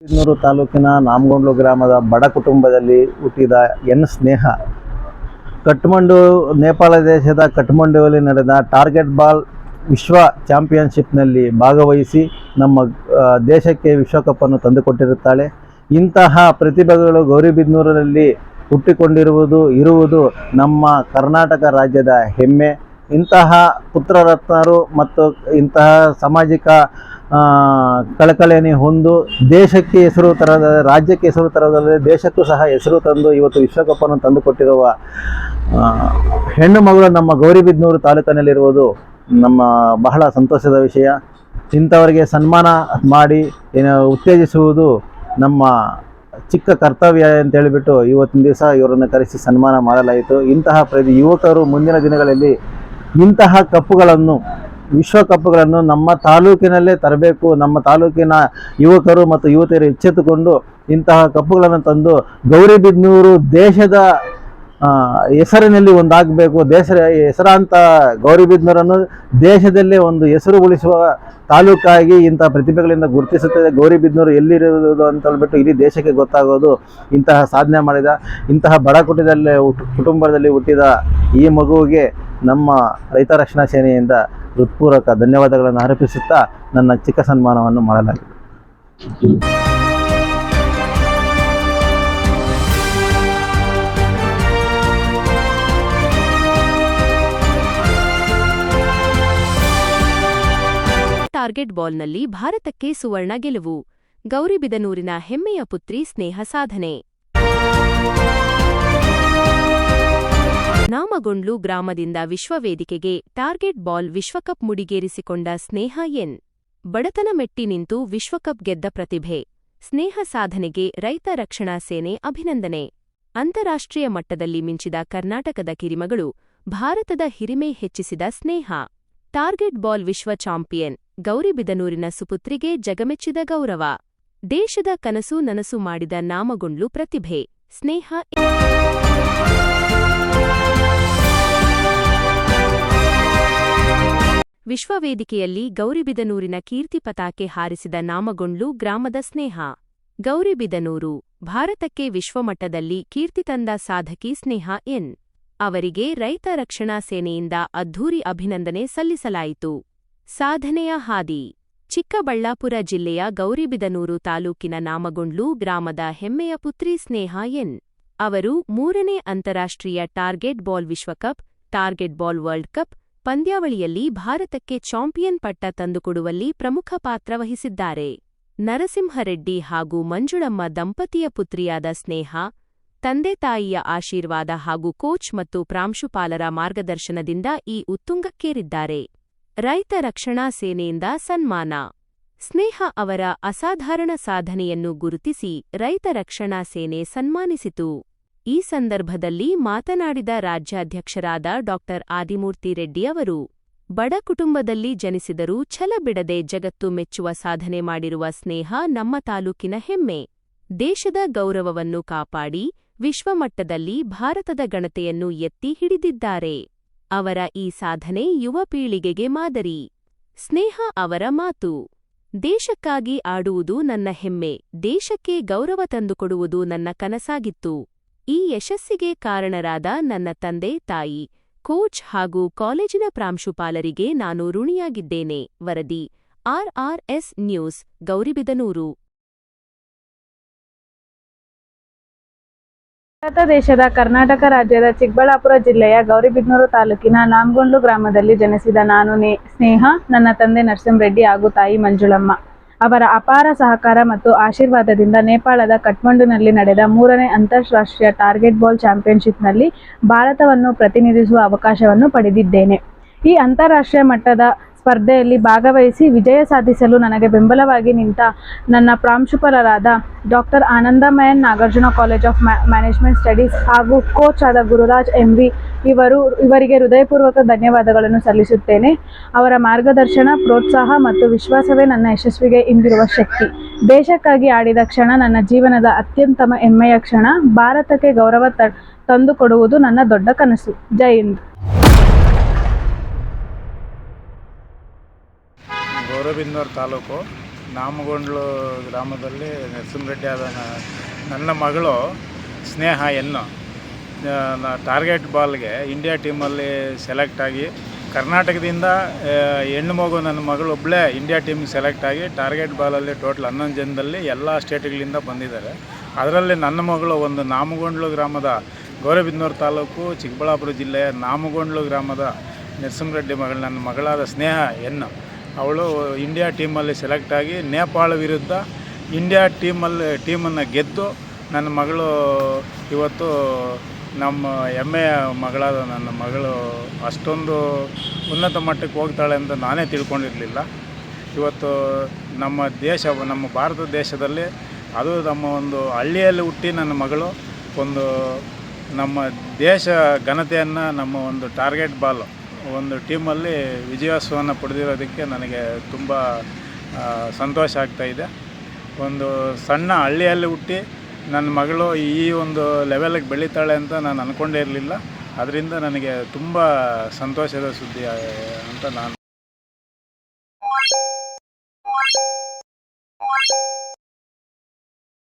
ಗೌರಿಬಿದನೂರು ತಾಲೂಕಿನ ನಾಮಗೊಂಡ್ಲು ಗ್ರಾಮದ ಬಡ ಕುಟುಂಬದಲ್ಲಿ ಹುಟ್ಟಿದ ಎನ್ ಸ್ನೇಹ ಕಠ್ಮಂಡು ನೇಪಾಳ ದೇಶದ ಕಠ್ಮಂಡುವಲ್ಲಿ ನಡೆದ ಟಾರ್ಗೆಟ್ ಬಾಲ್ ವಿಶ್ವ ಚಾಂಪಿಯನ್ಶಿಪ್ನಲ್ಲಿ ಭಾಗವಹಿಸಿ ನಮ್ಮ ದೇಶಕ್ಕೆ ವಿಶ್ವಕಪ್ಪನ್ನು ತಂದುಕೊಟ್ಟಿರುತ್ತಾಳೆ. ಇಂತಹ ಪ್ರತಿಭೆಗಳು ಗೌರಿಬಿದನೂರಿನಲ್ಲಿ ಹುಟ್ಟಿಕೊಂಡಿರುವುದು ನಮ್ಮ ಕರ್ನಾಟಕ ರಾಜ್ಯದ ಹೆಮ್ಮೆ. ಇಂತಹ ಪುತ್ರರತ್ನರು ಮತ್ತು ಇಂತಹ ಸಾಮಾಜಿಕ ಕಳಕಳಿಯನ್ನು ಹೊಂದು ದೇಶಕ್ಕೆ ಹೆಸರು ತರದ ರಾಜ್ಯಕ್ಕೆ ಹೆಸರು ತರೋದಲ್ಲದೆ ದೇಶಕ್ಕೂ ಸಹ ಹೆಸರು ತಂದು ಇವತ್ತು ವಿಶ್ವಕಪ್ಪನ್ನು ತಂದುಕೊಟ್ಟಿರುವ ಹೆಣ್ಣು ಮಗಳು ನಮ್ಮ ಗೌರಿಬಿದನೂರು ತಾಲೂಕಿನಲ್ಲಿರುವುದು ನಮ್ಮ ಬಹಳ ಸಂತೋಷದ ವಿಷಯ. ಇಂಥವರಿಗೆ ಸನ್ಮಾನ ಮಾಡಿ ಉತ್ತೇಜಿಸುವುದು ನಮ್ಮ ಚಿಕ್ಕ ಕರ್ತವ್ಯ ಅಂತ ಹೇಳಿಬಿಟ್ಟು ಇವತ್ತಿನ ದಿವಸ ಇವರನ್ನು ಕರೆಸಿ ಸನ್ಮಾನ ಮಾಡಲಾಯಿತು. ಇಂತಹ ಯುವಕರು ಮುಂದಿನ ದಿನಗಳಲ್ಲಿ ಇಂತಹ ಕಪ್ಪುಗಳನ್ನು ವಿಶ್ವಕಪ್ಗಳನ್ನು ನಮ್ಮ ತಾಲೂಕಿನಲ್ಲೇ ತರಬೇಕು. ನಮ್ಮ ತಾಲೂಕಿನ ಯುವಕರು ಮತ್ತು ಯುವತಿಯರು ಎಚ್ಚೆತ್ತುಕೊಂಡು ಇಂತಹ ಕಪ್ಪುಗಳನ್ನು ತಂದು ಗೌರಿಬಿದನೂರು ದೇಶದ ಹೆಸರಿನಲ್ಲಿ ಒಂದಾಗಬೇಕು. ಹೆಸರಾಂತ ಗೌರಿಬಿದನೂರನ್ನು ದೇಶದಲ್ಲೇ ಒಂದು ಹೆಸರು ಉಳಿಸುವ ತಾಲೂಕಾಗಿ ಇಂತಹ ಪ್ರತಿಭೆಗಳಿಂದ ಗುರುತಿಸುತ್ತದೆ. ಗೌರಿಬಿದನೂರು ಎಲ್ಲಿರುವುದು ಅಂತ ಹೇಳ್ಬಿಟ್ಟು ಇಡೀ ದೇಶಕ್ಕೆ ಗೊತ್ತಾಗೋದು ಇಂತಹ ಸಾಧನೆ ಮಾಡಿದ ಇಂತಹ ಬಡ ಕುಟುಂಬದಲ್ಲಿ ಹುಟ್ಟಿದ ಈ ಮಗುವಿಗೆ ನಮ್ಮ ರೈತ ರಕ್ಷಣಾ ಸೇನೆಯಿಂದ ಹೃತ್ಪೂರ್ವಕ ಧನ್ಯವಾದಗಳನ್ನು ಅರ್ಪಿಸುತ್ತಾ ನನ್ನ ಚಿಕ್ಕ ಸನ್ಮಾನವನ್ನು ಮಾಡಲಾಗಿದೆ. ಟಾರ್ಗೆಟ್ ಬಾಲ್ನಲ್ಲಿ ಭಾರತಕ್ಕೆ ಸುವರ್ಣ ಗೆಲುವು. ಗೌರಿಬಿದನೂರಿನ ಹೆಮ್ಮೆಯ ಪುತ್ರಿ ಸ್ನೇಹ ಸಾಧನೆ. ನಾಮಗೊಂಡ್ಲು ಗ್ರಾಮದಿಂದ ವಿಶ್ವವೇದಿಕೆಗೆ ಟಾರ್ಗೆಟ್ ಬಾಲ್ ವಿಶ್ವಕಪ್ ಮುಡಿಗೇರಿಸಿಕೊಂಡ ಸ್ನೇಹ ಎನ್. ಬಡತನ ಮೆಟ್ಟಿ ನಿಂತು ವಿಶ್ವಕಪ್ ಗೆದ್ದ ಪ್ರತಿಭೆ. ಸ್ನೇಹ ಸಾಧನೆಗೆ ರೈತ ರಕ್ಷಣಾ ಸೇನೆ ಅಭಿನಂದನೆ. ಅಂತಾರಾಷ್ಟ್ರೀಯ ಮಟ್ಟದಲ್ಲಿ ಮಿಂಚಿದ ಕರ್ನಾಟಕದ ಕಿರಿಮಗಳು, ಭಾರತದ ಹಿರಿಮೆ ಹೆಚ್ಚಿಸಿದ ಸ್ನೇಹ. ಟಾರ್ಗೆಟ್ ಬಾಲ್ ವಿಶ್ವ ಚಾಂಪಿಯನ್. ಗೌರಿಬಿದನೂರಿನ ಸುಪುತ್ರಿಗೆ ಜಗಮೆಚ್ಚಿದ ಗೌರವ. ದೇಶದ ಕನಸು ನನಸು ಮಾಡಿದ ನಾಮಗೊಂಡ್ಲು ಪ್ರತಿಭೆ ಸ್ನೇಹ. ವಿಶ್ವವೇದಿಕೆಯಲ್ಲಿ ಗೌರಿಬಿದನೂರಿನ ಕೀರ್ತಿ ಪತಾಕೆ ಹಾರಿಸಿದ ನಾಮಗೊಂಡ್ಲು ಗ್ರಾಮದ ಸ್ನೇಹ. ಗೌರಿಬಿದನೂರು, ಭಾರತಕ್ಕೆ ವಿಶ್ವಮಟ್ಟದಲ್ಲಿ ಕೀರ್ತಿ ತಂದ ಸಾಧಕಿ ಸ್ನೇಹ ಎನ್. ಅವರಿಗೆ ರೈತ ರಕ್ಷಣಾ ಸೇನೆಯಿಂದ ಅದ್ಧೂರಿ ಅಭಿನಂದನೆ ಸಲ್ಲಿಸಲಾಯಿತು. ಸಾಧನೆಯ ಹಾದಿ. ಚಿಕ್ಕಬಳ್ಳಾಪುರ ಜಿಲ್ಲೆಯ ಗೌರಿಬಿದನೂರು ತಾಲೂಕಿನ ನಾಮಗೊಂಡ್ಲು ಗ್ರಾಮದ ಹೆಮ್ಮೆಯ ಪುತ್ರಿ ಸ್ನೇಹ ಎನ್. ಅವರು 3ನೇ ಅಂತಾರಾಷ್ಟ್ರೀಯ ಟಾರ್ಗೆಟ್ ಬಾಲ್ ವಿಶ್ವಕಪ್, ಟಾರ್ಗೆಟ್ ಬಾಲ್ ವರ್ಲ್ಡ್ ಕಪ್ ಪಂದ್ಯಾವಳಿಯಲ್ಲಿ ಭಾರತಕ್ಕೆ ಚಾಂಪಿಯನ್ ಪಟ್ಟ ತಂದುಕೊಡುವಲ್ಲಿ ಪ್ರಮುಖ ಪಾತ್ರ ವಹಿಸಿದ್ದಾರೆ. ನರಸಿಂಹರೆಡ್ಡಿ ಹಾಗೂ ಮಂಜುಳಮ್ಮ ದಂಪತಿಯ ಪುತ್ರಿಯಾದ ಸ್ನೇಹ, ತಂದೆ ತಾಯಿಯ ಆಶೀರ್ವಾದ ಹಾಗೂ ಕೋಚ್ ಮತ್ತು ಪ್ರಾಂಶುಪಾಲರ ಮಾರ್ಗದರ್ಶನದಿಂದ ಈ ಉತ್ತುಂಗಕ್ಕೇರಿದ್ದಾರೆ. ರೈತ ರಕ್ಷಣಾ ಸೇನೆಯಿಂದ ಸನ್ಮಾನ. ಸ್ನೇಹ ಅವರ ಅಸಾಧಾರಣ ಸಾಧನೆಯನ್ನು ಗುರುತಿಸಿ ರೈತ ರಕ್ಷಣಾ ಸೇನೆ ಸನ್ಮಾನಿಸಿತು. ಈ ಸಂದರ್ಭದಲ್ಲಿ ಮಾತನಾಡಿದ ರಾಜ್ಯಾಧ್ಯಕ್ಷರಾದ ಡಾ. ಆದಿಮೂರ್ತಿ ರೆಡ್ಡಿ ಅವರು, ಬಡ ಕುಟುಂಬದಲ್ಲಿ ಜನಿಸಿದರೂ ಛಲ ಬಿಡದೆ ಜಗತ್ತು ಮೆಚ್ಚುವ ಸಾಧನೆ ಮಾಡಿರುವ ಸ್ನೇಹ ನಮ್ಮ ತಾಲೂಕಿನ ಹೆಮ್ಮೆ. ದೇಶದ ಗೌರವವನ್ನು ಕಾಪಾಡಿ ವಿಶ್ವಮಟ್ಟದಲ್ಲಿ ಭಾರತದ ಘನತೆಯನ್ನು ಎತ್ತಿ ಹಿಡಿದಿದ್ದಾರೆ. ಅವರ ಈ ಸಾಧನೆ ಯುವ ಪೀಳಿಗೆಗೆ ಮಾದರಿ. ಸ್ನೇಹ ಅವರ ಮಾತು, ದೇಶಕ್ಕಾಗಿ ಆಡುವುದು ನನ್ನ ಹೆಮ್ಮೆ, ದೇಶಕ್ಕೆ ಗೌರವ ತಂದುಕೊಡುವುದು ನನ್ನ ಕನಸಾಗಿತ್ತು. ಈ ಯಶಸ್ಸಿಗೆ ಕಾರಣರಾದ ನನ್ನ ತಂದೆ ತಾಯಿ, ಕೋಚ್ ಹಾಗೂ ಕಾಲೇಜಿನ ಪ್ರಾಂಶುಪಾಲರಿಗೆ ನಾನು ಋಣಿಯಾಗಿದ್ದೇನೆ. ವರದಿ ಆರ್ಆರ್ಎಸ್ ನ್ಯೂಸ್, ಗೌರಿಬಿದನೂರು. ಭಾರತ ದೇಶದ ಕರ್ನಾಟಕ ರಾಜ್ಯದ ಚಿಕ್ಕಬಳ್ಳಾಪುರ ಜಿಲ್ಲೆಯ ಗೌರಿಬಿದನೂರು ತಾಲೂಕಿನ ನಾಮಗೊಂಡ್ಲು ಗ್ರಾಮದಲ್ಲಿ ಜನಿಸಿದ ನಾನು ಸ್ನೇಹ, ನನ್ನ ತಂದೆ ನರಸಿಂಹರೆಡ್ಡಿ ಹಾಗೂ ತಾಯಿ ಮಂಜುಳಮ್ಮ. ಅವರ ಅಪಾರ ಸಹಕಾರ ಮತ್ತು ಆಶೀರ್ವಾದದಿಂದ ನೇಪಾಳದ ಕಠ್ಮಂಡುನಲ್ಲಿ ನಡೆದ 3ನೇ ಅಂತಾರಾಷ್ಟ್ರೀಯ ಟಾರ್ಗೆಟ್ ಬಾಲ್ ಚಾಂಪಿಯನ್ಶಿಪ್ನಲ್ಲಿ ಭಾರತವನ್ನು ಪ್ರತಿನಿಧಿಸುವ ಅವಕಾಶವನ್ನು ಪಡೆದಿದ್ದೇನೆ. ಈ ಅಂತಾರಾಷ್ಟ್ರೀಯ ಮಟ್ಟದ ಸ್ಪರ್ಧೆಯಲ್ಲಿ ಭಾಗವಹಿಸಿ ವಿಜಯ ಸಾಧಿಸಲು ನನಗೆ ಬೆಂಬಲವಾಗಿ ನಿಂತ ನನ್ನ ಪ್ರಾಂಶುಪಾಲರಾದ ಡಾ. Anandamayan Nagarjuna college of management studies ಹಾಗೂ ಕೋಚ್ ಆದ ಗುರುರಾಜ್ ಎಂವಿ ಇವರಿಗೆ ಹೃದಯಪೂರ್ವಕ ಧನ್ಯವಾದಗಳನ್ನು ಸಲ್ಲಿಸುತ್ತೇನೆ. ಅವರ ಮಾರ್ಗದರ್ಶನ, ಪ್ರೋತ್ಸಾಹ ಮತ್ತು ವಿಶ್ವಾಸವೇ ನನ್ನ ಯಶಸ್ವಿಗೆ ಹಿಂದಿರುವ ಶಕ್ತಿ. ದೇಶಕ್ಕಾಗಿ ಆಡಿದ ಕ್ಷಣ ನನ್ನ ಜೀವನದ ಅತ್ಯುತ್ತಮ ಹೆಮ್ಮೆಯ ಕ್ಷಣ. ಭಾರತಕ್ಕೆ ಗೌರವ ತಂದುಕೊಡುವುದು ನನ್ನ ದೊಡ್ಡ ಕನಸು. ಜೈ ಹಿಂದ್. ಗೌರಿಬಿದನೂರು ತಾಲೂಕು ನಾಮಗೊಂಡ್ಲು ಗ್ರಾಮದಲ್ಲಿ ನರಸಿಂಹರೆಡ್ಡಿ ಆದ ನನ್ನ ಮಗಳು ಸ್ನೇಹ ಎನ್ನು ಟಾರ್ಗೆಟ್ ಬಾಲ್ಗೆ ಇಂಡಿಯಾ ಟೀಮಲ್ಲಿ ಸೆಲೆಕ್ಟ್ ಆಗಿ ಕರ್ನಾಟಕದಿಂದ ಹೆಣ್ಣು ಮಗು ನನ್ನ ಮಗಳು ಒಬ್ಬಳೇ ಇಂಡಿಯಾ ಟೀಮಿಗೆ ಸೆಲೆಕ್ಟ್ ಆಗಿ ಟಾರ್ಗೆಟ್ ಬಾಲಲ್ಲಿ ಟೋಟಲ್ 11 ಜನದಲ್ಲಿ ಎಲ್ಲ ಸ್ಟೇಟ್ಗಳಿಂದ ಬಂದಿದ್ದಾರೆ. ಅದರಲ್ಲಿ ನನ್ನ ಮಗಳು ಒಂದು ನಾಮಗೊಂಡ್ಲು ಗ್ರಾಮದ ಗೌರಿಬಿದನೂರು ತಾಲೂಕು ಚಿಕ್ಕಬಳ್ಳಾಪುರ ಜಿಲ್ಲೆಯ ನಾಮಗೊಂಡ್ಲು ಗ್ರಾಮದ ನರಸಿಂಹರೆಡ್ಡಿ ಮಗಳು ನನ್ನ ಮಗಳಾದ ಸ್ನೇಹ ಎನ್ನು ಅವಳು ಇಂಡಿಯಾ ಟೀಮಲ್ಲಿ ಸೆಲೆಕ್ಟ್ ಆಗಿ ನೇಪಾಳ ವಿರುದ್ಧ ಇಂಡಿಯಾ ಟೀಮನ್ನು ಗೆದ್ದು ನನ್ನ ಮಗಳು ಇವತ್ತು ನಮ್ಮ ಹೆಮ್ಮೆಯ ಮಗಳಾದ ನನ್ನ ಮಗಳು ಅಷ್ಟೊಂದು ಉನ್ನತ ಮಟ್ಟಕ್ಕೆ ಹೋಗ್ತಾಳೆ ಅಂತ ನಾನೇ ತಿಳ್ಕೊಂಡಿರಲಿಲ್ಲ. ಇವತ್ತು ನಮ್ಮ ಭಾರತ ದೇಶದಲ್ಲಿ ಅದು ನಮ್ಮ ಒಂದು ಹಳ್ಳಿಯಲ್ಲಿ ಹುಟ್ಟಿ ನನ್ನ ಮಗಳು ಒಂದು ನಮ್ಮ ದೇಶ ಘನತೆಯನ್ನು ನಮ್ಮ ಒಂದು ಟಾರ್ಗೆಟ್ ಬಾಲ್ ಒಂದು ಟೀಮಲ್ಲಿ ವಿಜಯೋತ್ಸವವನ್ನು ಪಡೆದಿರೋದಕ್ಕೆ ನನಗೆ ತುಂಬ ಸಂತೋಷ ಆಗ್ತಾಯಿದೆ. ಒಂದು ಸಣ್ಣ ಹಳ್ಳಿಯಲ್ಲಿ ಹುಟ್ಟಿ ನನ್ನ ಮಗಳು ಈ ಒಂದು ಲೆವೆಲಿಗೆ ಬೆಳೀತಾಳೆ ಅಂತ ನಾನು ಅಂದ್ಕೊಂಡೇ ಇರಲಿಲ್ಲ. ಅದರಿಂದ ನನಗೆ ತುಂಬ ಸಂತೋಷದ ಸುದ್ದಿ ಅಂತ ನಾನು